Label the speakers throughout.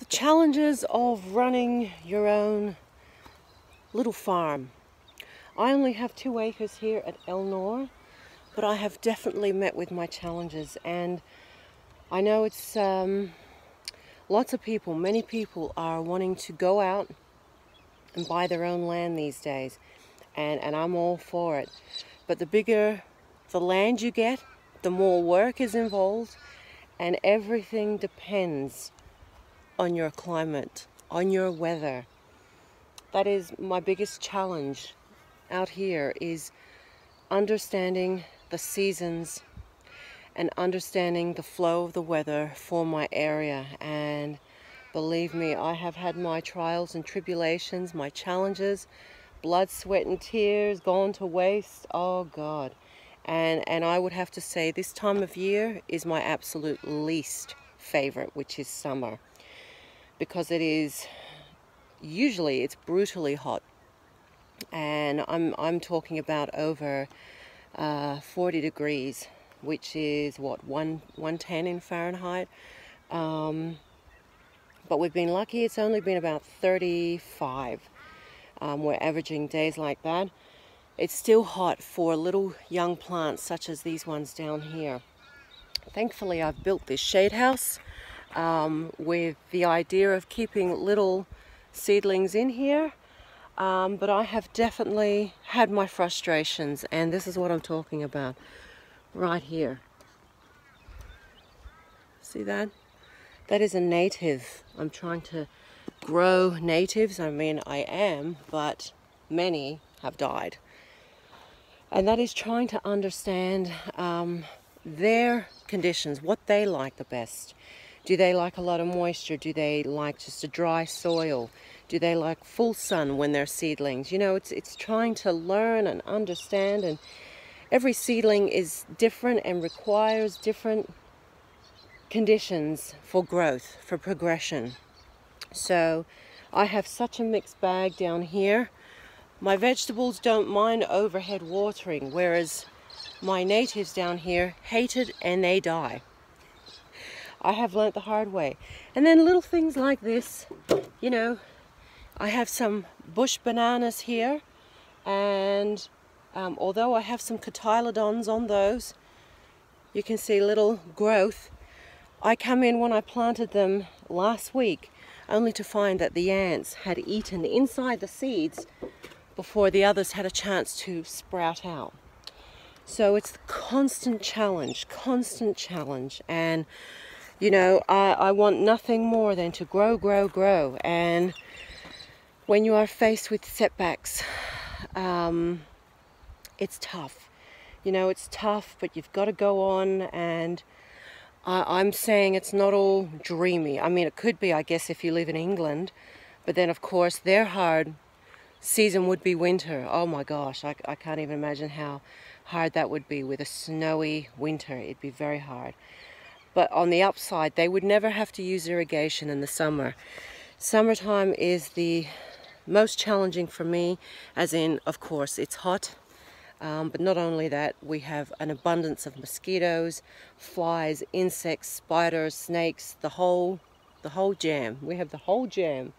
Speaker 1: The challenges of running your own little farm. I only have 2 acres here at Elnor, but I have definitely met with my challenges, and I know it's lots of people, many people are wanting to go out and buy their own land these days, and I'm all for it. But the bigger the land you get, the more work is involved, and everything depends on your climate, on your weather. That is my biggest challenge out here, is understanding the seasons and understanding the flow of the weather for my area. And believe me, I have had my trials and tribulations, my challenges, blood, sweat and tears gone to waste. Oh God. And I would have to say this time of year is my absolute least favorite, which is summer, because it's brutally hot, and I'm talking about over 40 degrees, which is what, 110 in Fahrenheit. But we've been lucky, it's only been about 35. We're averaging days like that. It's still hot for little young plants such as these ones down here. Thankfully, I've built this shade house with the idea of keeping little seedlings in here, but I have definitely had my frustrations, and this is what I'm talking about right here. See that? That is a native. I'm trying to grow natives. I mean, I am, but many have died. And that is trying to understand their conditions, what they like the best. Do they like a lot of moisture? Do they like just a dry soil? Do they like full sun when they're seedlings? You know, it's trying to learn and understand, and every seedling is different and requires different conditions for growth, for progression. So I have such a mixed bag down here. My vegetables don't mind overhead watering, whereas my natives down here hate it and they die. I have learnt the hard way. And then little things like this, you know, I have some bush bananas here, and although I have some cotyledons on those, you can see little growth. I come in when I planted them last week, only to find that the ants had eaten inside the seeds before the others had a chance to sprout out. So it's the constant challenge, and you know, I want nothing more than to grow, grow, grow. And when you are faced with setbacks, it's tough. You know, it's tough, but you've got to go on. And I'm saying it's not all dreamy. I mean, it could be, I guess, if you live in England. But then, of course, their hard season would be winter. Oh my gosh, I can't even imagine how hard that would be with a snowy winter. It'd be very hard. But on the upside, they would never have to use irrigation in the summer. Summertime is the most challenging for me, as in, of course, it's hot. But not only that, we have an abundance of mosquitoes, flies, insects, spiders, snakes, the whole jam. We have the whole jam.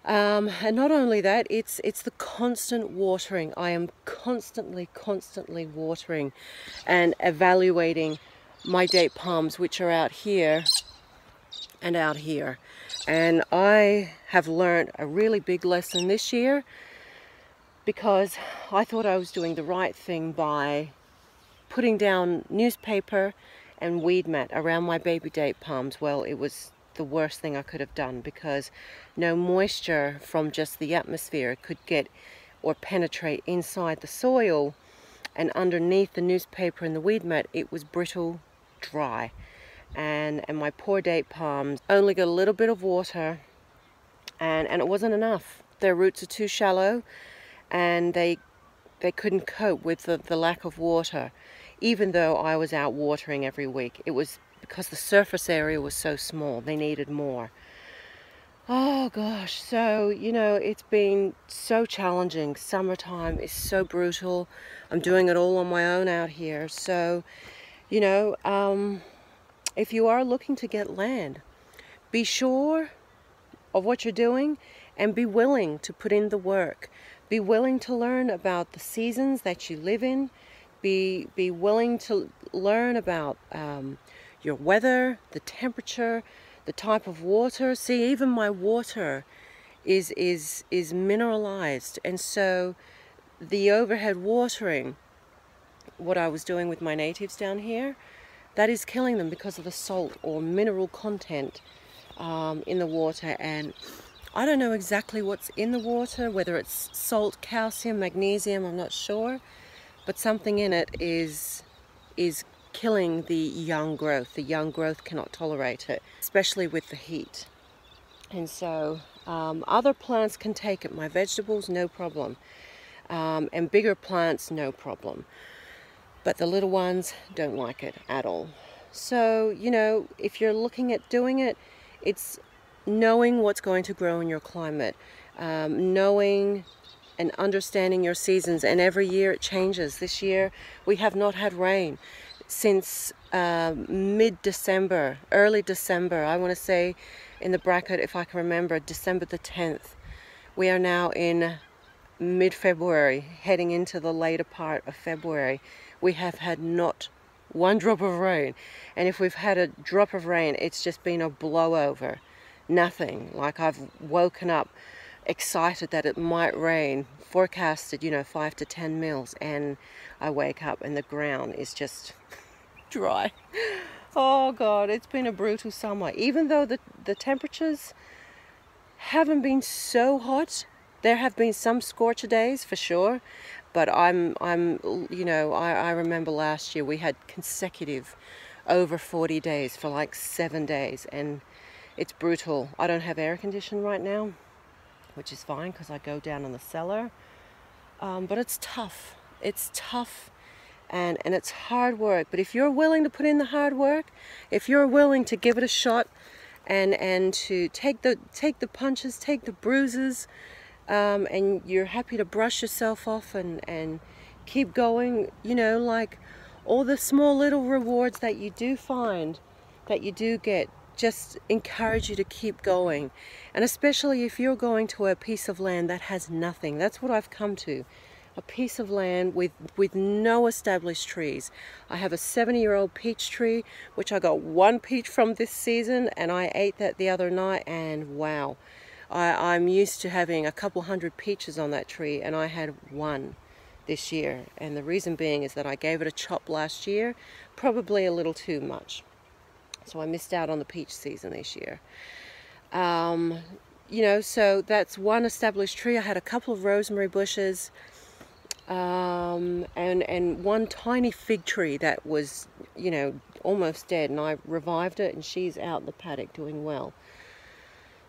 Speaker 1: And not only that, it's the constant watering. I am constantly watering and evaluating my date palms, which are out here and out here. And I have learned a really big lesson this year, because I thought I was doing the right thing by putting down newspaper and weed mat around my baby date palms. Well, it was the worst thing I could have done, because no moisture from just the atmosphere could get or penetrate inside the soil, and underneath the newspaper and the weed mat, it was brittle, dry, and my poor date palms only got a little bit of water, and it wasn't enough. Their roots are too shallow, and they couldn't cope with the lack of water, even though I was out watering every week. It was because the surface area was so small. They needed more. Oh gosh, so you know, it's been so challenging. Summertime is so brutal. I'm doing it all on my own out here. So, you know, if you are looking to get land, be sure of what you're doing and be willing to put in the work. Be willing to learn about the seasons that you live in. Be willing to learn about your weather, the temperature, the type of water. See, even my water is mineralized, and so the overhead watering, what I was doing with my natives down here, that is killing them because of the salt or mineral content in the water. And I don't know exactly what's in the water, whether it's salt, calcium, magnesium, I'm not sure, but something in it is killing the young growth. The young growth cannot tolerate it, especially with the heat. And so other plants can take it. My vegetables, no problem. And bigger plants, no problem. But the little ones don't like it at all. So, you know, if you're looking at doing it, it's knowing what's going to grow in your climate, knowing and understanding your seasons. And every year it changes. This year we have not had rain since mid-December, early December. I want to say in the bracket, if I can remember, December the 10th. We are now in mid-February, heading into the later part of February. We have had not one drop of rain, and if we've had a drop of rain, it's just been a blowover. Nothing. Like, I've woken up excited that it might rain, forecasted, you know, 5 to 10 mils, and I wake up and the ground is just dry. Oh God, it's been a brutal summer. Even though the temperatures haven't been so hot, there have been some scorcher days for sure, but I'm you know, I remember last year we had consecutive over 40 days for like 7 days, and it's brutal. I don't have air conditioning right now, which is fine because I go down in the cellar, but it's tough. It's tough, and it's hard work. But if you're willing to put in the hard work, if you're willing to give it a shot, and to take the punches, take the bruises, and you're happy to brush yourself off and keep going, you know, like all the small little rewards that you do find, that you do get, just encourage you to keep going. And especially if you're going to a piece of land that has nothing. That's what I've come to. A piece of land with no established trees. I have a 70-year-old peach tree, which I got one peach from this season, and I ate that the other night, and wow. I'm used to having a couple hundred peaches on that tree, and I had one this year. And the reason being is that I gave it a chop last year, probably a little too much. So I missed out on the peach season this year. You know, so that's one established tree. I had a couple of rosemary bushes, and one tiny fig tree that was, you know, almost dead, and I revived it, and she's out in the paddock doing well.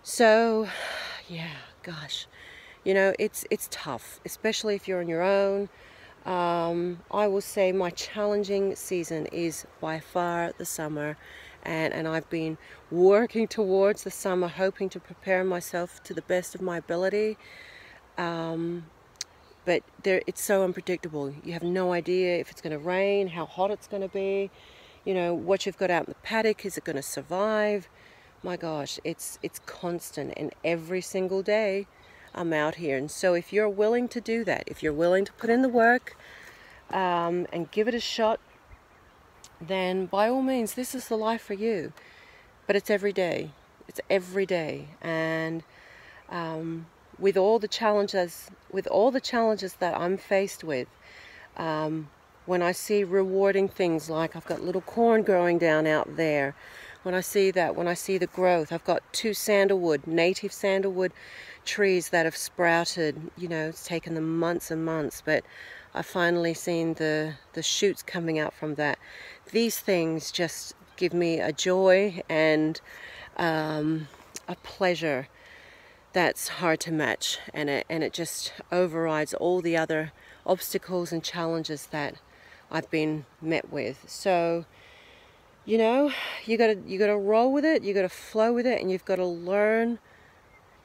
Speaker 1: So yeah, gosh, you know, it's tough, especially if you're on your own. I will say my challenging season is by far the summer, and I've been working towards the summer, hoping to prepare myself to the best of my ability. But it's so unpredictable. You have no idea if it's going to rain, how hot it's going to be, you know, what you've got out in the paddock, is it going to survive? My gosh, it's constant, and every single day I'm out here. And so if you're willing to do that, if you're willing to put in the work and give it a shot, then by all means, this is the life for you. But it's every day. It's every day. And with all the challenges that I'm faced with, when I see rewarding things, like I've got little corn growing down out there, when I see the growth, I've got 2 sandalwood, native sandalwood trees that have sprouted. You know, it's taken them months and months, but I've finally seen the shoots coming out from that. These things just give me a joy and a pleasure that's hard to match, and it just overrides all the other obstacles and challenges that I've been met with. So, you know, you gotta roll with it, you gotta flow with it, and you've got to learn.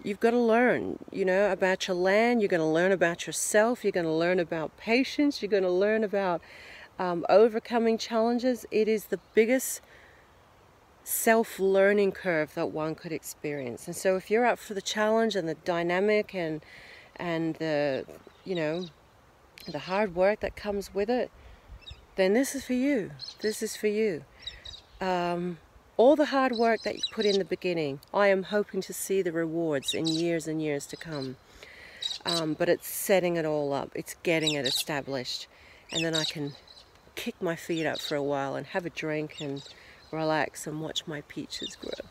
Speaker 1: You've got to learn, you know, about your land. You're going to learn about yourself. You're going to learn about patience. You're going to learn about overcoming challenges. It is the biggest self-learning curve that one could experience. And so if you're up for the challenge and the dynamic and the, you know, the hard work that comes with it, then this is for you. This is for you. All the hard work that you put in the beginning, I am hoping to see the rewards in years and years to come. But it's setting it all up. It's getting it established. And then I can kick my feet up for a while and have a drink and relax and watch my peaches grow.